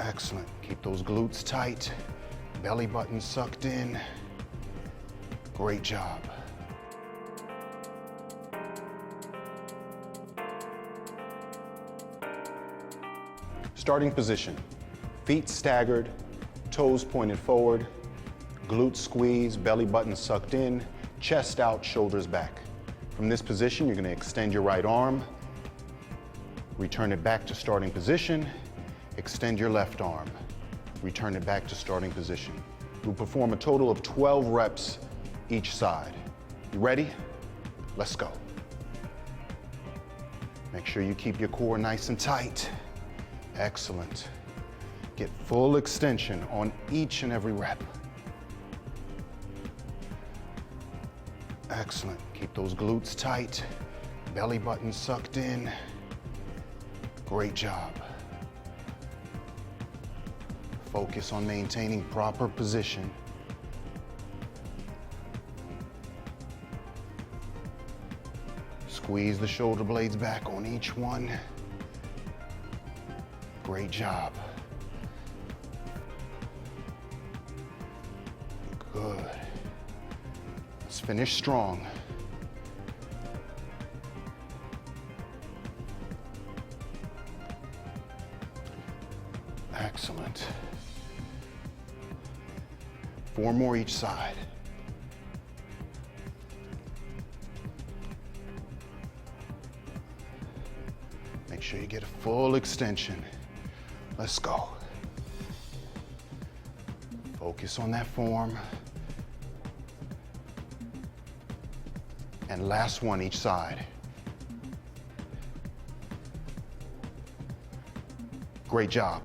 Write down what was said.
Excellent. Keep those glutes tight, belly button sucked in. Great job. Starting position. Feet staggered, toes pointed forward, glutes squeezed, belly button sucked in, chest out, shoulders back. From this position, you're going to extend your right arm, return it back to starting position, extend your left arm, return it back to starting position. We'll perform a total of 12 reps each side. You ready? Let's go. Make sure you keep your core nice and tight. Excellent. Get full extension on each and every rep. Excellent. Keep those glutes tight, belly button sucked in. Great job. Focus on maintaining proper position. Squeeze the shoulder blades back on each one. Great job. Good. Let's finish strong. Excellent. 4 more each side. Make sure you get a full extension. Let's go. Focus on that form. And last one each side. Great job.